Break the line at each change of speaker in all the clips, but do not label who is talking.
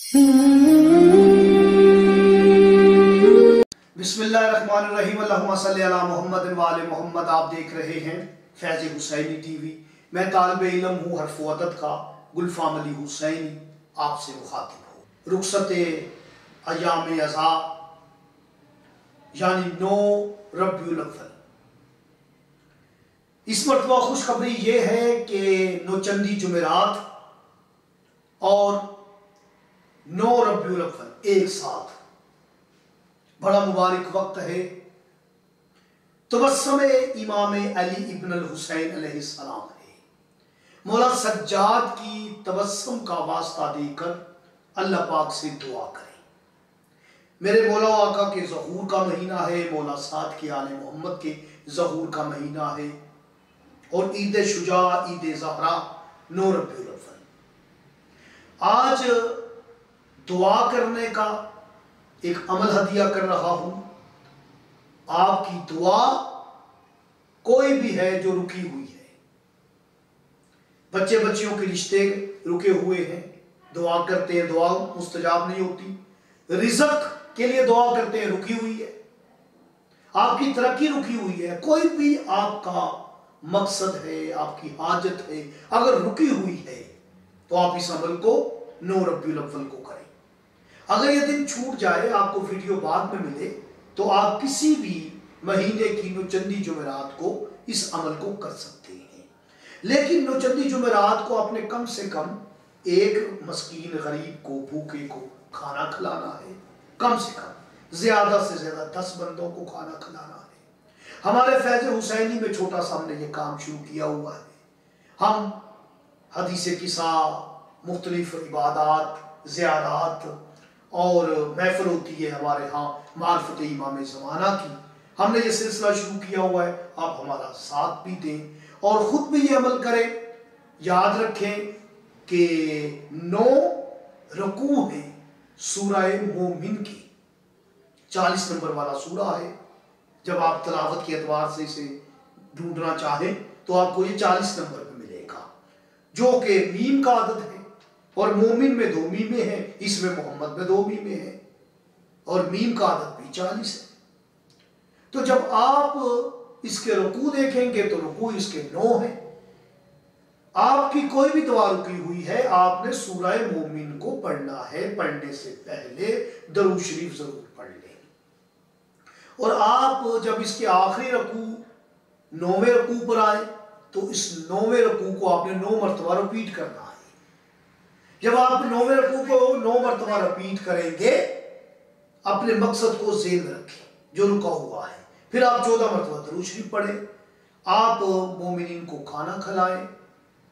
बिस्मिल्लाहिर्रहमानिर्रहीम। अल्लाहुम्मा सल्ली अला मुहम्मद व आले मुहम्मद। आप देख रहे हैं फैज़ हुसैनी टीवी। मैं तालिब इल्म हूँ हर्फ व अदद का गुलफाम अली हुसैनी, आपसे मुखातिब हूँ। रुखसत अय्याम अज़ा यानी 9 रबीउल अव्वल। इस मरतबा खुशखबरी ये है कि नौचंदी जुमेरात और 9 रबीउल अव्वल एक साथ, बड़ा मुबारक वक्त है। तबस्सुम इमाम अली इब्न अल हुसैन अलैहिस्सलाम है। मौला सज्जाद की तबस्सुम का वास्ता देकर अल्लाह पाक से दुआ करें। मेरे मौला आका के ज़हूर का महीना है, मौला साद के आले मोहम्मद के ज़हूर का महीना है, और ईद शुजा, ईद ज़हरा 9 रबीउल अव्वल। आज दुआ करने का एक अमल हदिया कर रहा हूं। आपकी दुआ कोई भी है जो रुकी हुई है, बच्चे बच्चियों के रिश्ते रुके हुए हैं, दुआ करते हैं, दुआ मुस्तजाब नहीं होती। रिज़्क़ के लिए दुआ करते हैं, रुकी हुई है। आपकी तरक्की रुकी हुई है, कोई भी आपका मकसद है, आपकी हाजत है, अगर रुकी हुई है तो आप इस अमल को 9 रबीउल अव्वल को करें। अगर ये दिन छूट जाए, आपको वीडियो बाद में मिले, तो आप किसी भी महीने की नौचंदी जुमेरात को इस अमल को कर सकते हैं। लेकिन नौचंदी जुमेरात को आपने कम से कम एक मस्कीन गरीब को, भूखे को खाना खिलाना है। कम से कम, ज्यादा से ज्यादा 10 बंदों को खाना खिलाना है। हमारे फैज़ हुसैनी में छोटा सा हमने ये काम शुरू किया हुआ है। हम हदीस किसा, मुख्तलिफ इबादात, ज़ियारात और महफिल होती है हमारे यहाँ मार्फत इमाम ज़माना की, हमने ये सिलसिला शुरू किया हुआ है। आप हमारा साथ भी दें और ख़ुद भी ये अमल करें। याद रखें कि 9 रकू हैं सूरह मोमिन की, 40 नंबर वाला सूरा है। जब आप तलावत के एतबार से इसे ढूंढना चाहें तो आपको ये 40 नंबर पे मिलेगा, जो कि मीम का आदत है, और मोमिन में 2 मीमें हैं, इसमें मोहम्मद में 2 मीमें हैं, और मीम का आदत भी 40 है। तो जब आप इसके रुकू देखेंगे तो रुकू इसके 9 है। आपकी कोई भी दुआ रुकी हुई है, आपने सूरह मोमिन को पढ़ना है। पढ़ने से पहले दरूद शरीफ जरूर पढ़ लें। और आप जब इसके आखिरी रकू 9वें रकू पर आए तो इस 9वें रकू को आपने 9 मरतबा रिपीट करना है। जब आप 9वें रकू को 9 मरतबा रिपीट करेंगे, अपने मकसद को ज़हन में रखें जो रुका हुआ है। फिर आप 14 मरतबा दरूद शरीफ पढ़ें, आप मोमिनीन को खाना खिलाएं।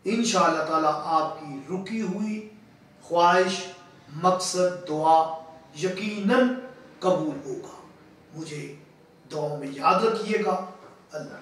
इंशाअल्लाह ताला आपकी रुकी हुई ख्वाहिश, मकसद, दुआ यकीनन कबूल होगा। मुझे दुआ में याद रखिएगा। अल्लाह।